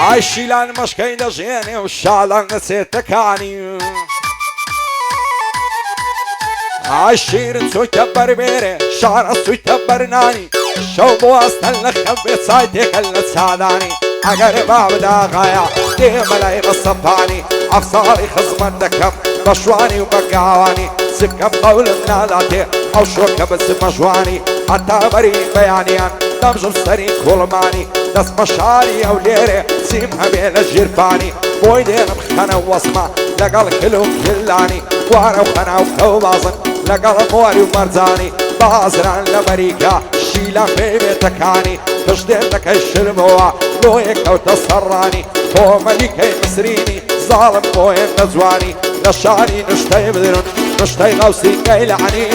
عايشیلان مشکەی دەژێنێ و شاڵان دەچێتەکانی ئای شیرن چوویتە بەربێرێ شارە چوویتە بەرنانی شەو بۆ ئەستەن لە خەم بێ چای تێکەل لە چادانی ئەگەر با بداغایە دێمە لای ڕەسەپانی ئەفساڵی خزمەت دەکەم بە شوانی و بە گاوانی سکەم قەولم ناداتێ ئەو شۆکە بچمە ژوانی هەتا بەری بەیانیان دەمژم سەری کوڵمانی دەست بە شاری ئەو لێرێ چیم هەبێ لە ژیرفانی بۆی دێنم خەنە وەسمە لەگەڵ کل و کلانی وارە و خەنا و کەو بازن لەگەڵ مۆری و مەرجانی بازران لە بەریکە شیلە پێی بێتەکانی پشتێن دەکەی شرمەوە بۆیە کەوتە سەڕانی تۆمەلیکەی مسرینی زاڵم بۆیان دەجوانی لە شاری نشتەی بدرن نشتەی غەوسی گەیلانی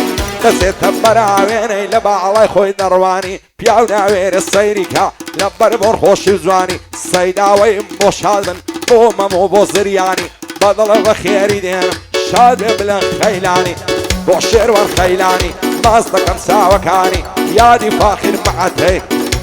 دەچێتە بەراوێنەی لە باڵای خۆی دەڕوانی پیاو ناوێرە سەیریکە لە بەربۆر خۆشی و جوانی سەیداوەیم بۆ شادن بۆ مەمۆ بۆ زریانی بەدڵە بە خێری دێنم شاد بێ بلە خەیلانی بۆ شێروان خەیلانی ماز دەکەم چاوەکانی یادی فاخر مەعەتەی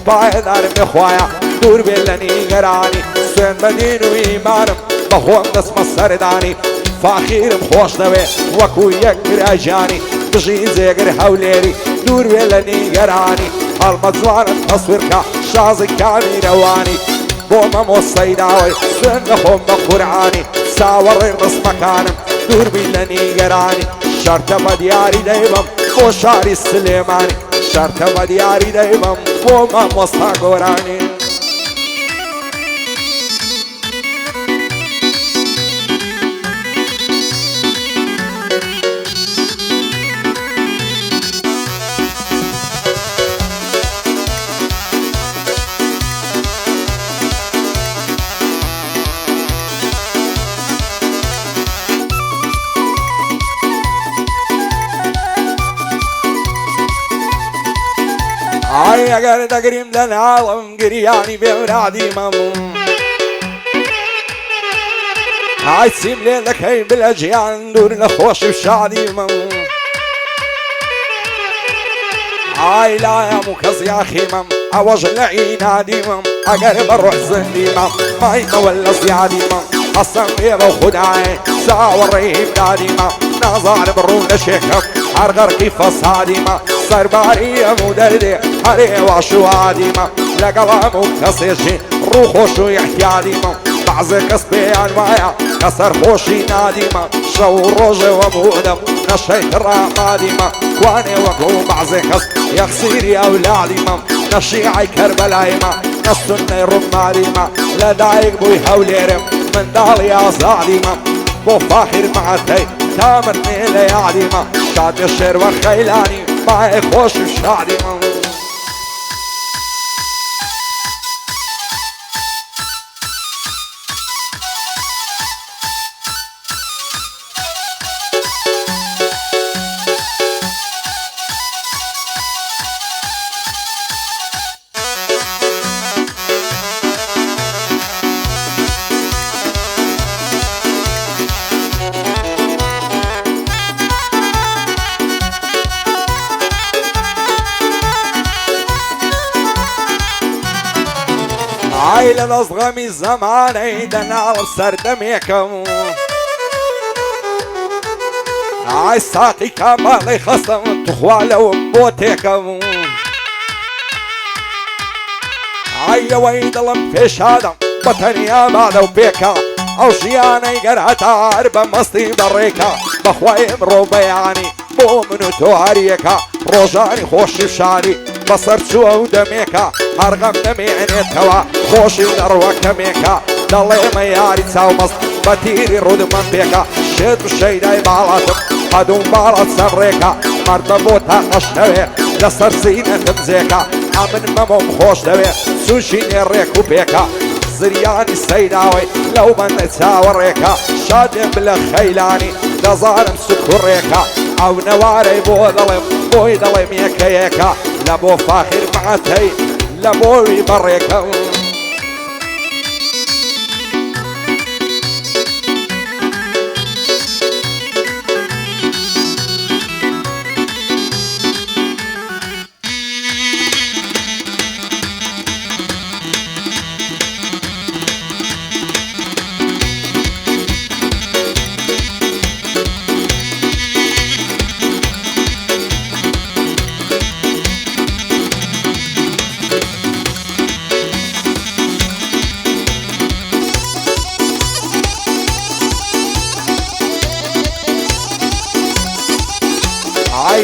پایەدارم بخوایە دوور بێ لە نیگەرانی سوێن بە دین و ئیمانم بەخۆم دەسمە سەردانی فاخیرم خۆش دەوێ وەکو یەک گراژانی دژی جێگر هەولێری دوور بێ لە نیگەرانی هەڵمە جوانم تەسویرکە شازی کامیرەوانی بۆ مەمۆ سەیداوەی سوێن دەخۆم بە قورعانی چاوەڕێ ڕسمەکانم دوور بین لە نیگەرانی شەرتە بە دیاری دەیبم بۆ شاری سلێمانی شەرتە بە دیاری دەیبم بۆ مامۆستا گۆرانی ئای ئەگەر دەگریم لە ناوم گریانی بێورادی مەموو ئای چیم لێ دەکەی بلە گیان دوور لە خۆشی و شادی مەموو ئای لایەم و کەس یاخیمەم ئەوەش لە عینادیمەم ئەگەر بە ڕۆح زەندیمەم مایمەوە لە زیادیمەم ئەسەم بێ بە خودایە چاوەڕێی دادیمە نازانم ڕوو لە شێکەم هەر غەرقی فەسادیمە سەرباری هەموو دەردێ هەرێوا شوادیمە لەگەڵ هەموو کەسێکی ڕووخۆش و احتیادیمە بەعزێ کەس پێیان وایە کە سەرخۆشی نادیمە شەو و ڕۆژێوە بوودەم نەشەی ڕامادیمە کوانێ وەکو بەعزێ کەس یەخسیری ئەولادیمە نەشیعی کەربەلایمە نەسونەی ڕووماریمە لە دایک بووی هەولێرم منداڵی ئازادیمە بۆ فاخر مەعەتەی تامرنێ لە یادیمە شادێ شێروە خەیلانی مایە خۆش و شادیمە ئای لە دەستغەمی زەمانەی دەناڵم سەردەمێکم ئای ساقی کاماڵی خەستم توخوا لەوم بۆ تێکەم ئای ئەوەی دڵم پێشادەم بە تەنیا مادە و پێکە ئەو ژیانەی گەر هەتار بە مەستی بەڕێکە بەخوای ئەمڕۆ بەیانی بۆ من و تۆ هەریەکە ڕۆژانی خۆشی شاری بەسەر چووە و دەمێکە هەرغەم دەمێنێتەوە خۆشی دەڕوەکەمێکە دەڵێمە یاری چاومەست بە تیری ڕوودمان پێکە شێت و شەیدای باڵاتم قەدوم باڵات سەرڕێکە مەردە بۆ تا قەشتەوێ لەسەر سینەتم جێکە ئەمن مەمۆم خۆش دەوێ سوشی نێڕێک و پێکە زریانی سەیداوەی لەو بەندە چاوەڕێکە شادێن بلە خەیلانی دەزارم سوکوڕێکە ئەو نەوارەی بۆ دەڵێم بۆی دەڵێم یەکەیەکە لە بۆ فاخر مەعەتەی لە بۆوی بەڕێکە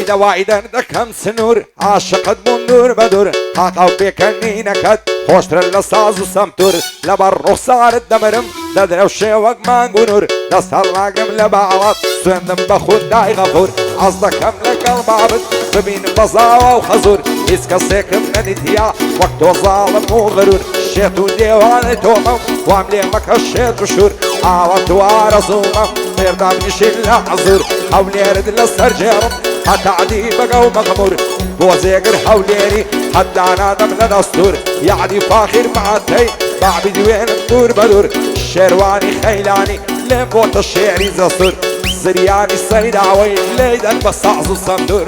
دواعي دەکەم سنوور عاشقت بووم دوور بە دوور قاقاو پێکەنی نەکەت خۆشترە لە ساز و سەمتور لەبەر ڕوخسارت دەمرم دەدرەوشێ وەک مانگ و نور دەست هەڵناگرم لە باڵات سوێندم بە خودای غەفور ئەز دەکەم لەگەڵ بابت ببینم بە زاوا و خەزور هیچ کەسێکم نەدیتیا وەک تۆ زاڵم و غەرور شێت و دێوانەی تۆمەم وام لێ مەکە شێت و شور ئاوە دوارە زوومە فێردام نشین لە حەزور هەولێرت لەسەر جێڕم هەتعدی بەگە و مەغمور بۆ زێگر هەولێری هەدانادەم لە دەستور یعدی فاخر معتەی بابی دوێنم دوور بە دوور شێروانی خەیلانی لێم بۆتە شێری زەسور زریانی سەیداوەی لێدەن بە ساز و سەمدور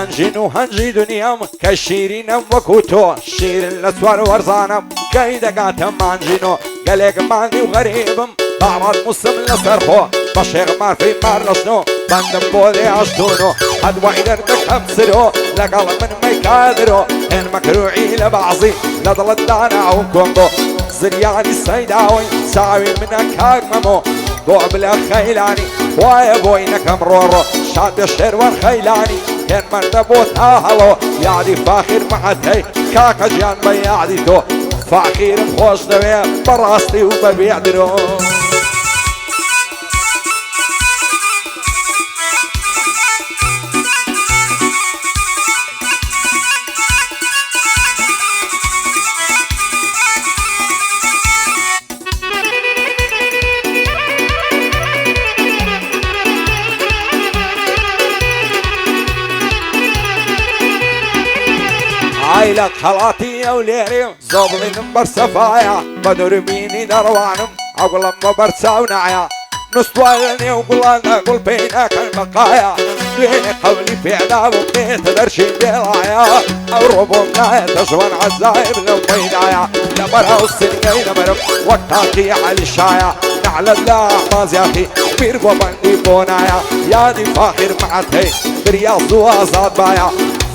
هەنجین و هەنجی دنیام کە شیرینم وەکو تۆ شیرن لە چوار وەرزانم کەی دەگاتە مانجینۆ گەلێک مانگی و غەریبم باڕات موسم لەسەر خۆ بە شێغ مارفەی مار لە شنۆ بەندم بۆ لێ ئاشتۆنۆ هەدوای دەردەکەم سرۆ لەگەڵ من مەیکادرۆ هێن مەکروعی لە بەعزی لە دڵت دانا و کۆنگۆ زریانی سەیداوەی چاوی منە کاک مەمۆ بۆ بلە خەیلانی وایە بۆی نەکەم ڕۆڕۆ شاد بێ شێروان خەیلانی هێن مەردە بۆ تا هەڵۆ یادی فاخر مەعەتەی کاکە گیان بە یادی تۆ فاخیرم خۆش دەوێ بەڕاستی و بە بێدرۆ لە خەڵاتی ئەو لێرێ زۆڵێنم بەرسەفایە بە دووربینی دەڕوانم ئەوگوڵم بە بەرچاو نایە نوستوای لە نێو گوڵاندا گوڵ پێی ناکەن بەقایە دوێنێ قەولی پێدا بوو بێتە دەرچین بێڵایە ئەو ڕۆبۆم نایەتە ژوان عەزایب لەو مەیدایە لەبەرهاو سنگەی دەبەرم وەک تاقی عەلیشایە نعلەت لە ئەحمازیاخی پیر بۆ بەندی بۆ نایە یادی فاخر مەعەتەی دریاز و ئازاد بایە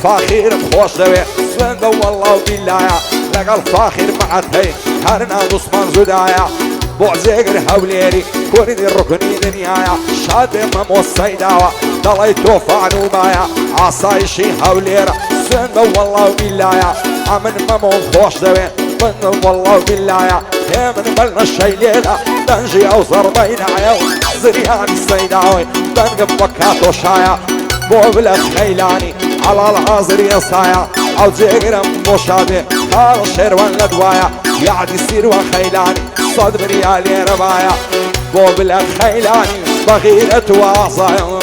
فاخرم خۆش دەوێ سوێندە وەڵڵا و بیلایە لەگەڵ فاخر مەعەتەی هەر ناموسمان زودایە بۆ جێگر هەولێری کوردی ڕوکنی دنیایە شاد بێ مەمۆ سەیداوە دەڵی تۆ فانومایە ئاسایشی هەولێرە سوێندە وەڵڵا و بیلایە ئەمن مەمۆم خۆش دەوێ بندم وەڵڵا و بیلایە هێ من بەلنە شەیلێدا دەنجی ئەو زەڕبەی نایە و زریانی سەیداوەی دەنگم بە کاتۆشایە بۆ بلە خەیلانی عەڵاڵ حازری ئێسایە ئەو جێگرم بۆ شادێ کاڵ شێروان لە دوایە یادی سیروان خەیلانی سەد بریا لێرە بایە بۆ بلە خەیلانی بەغیرەت و ئازایە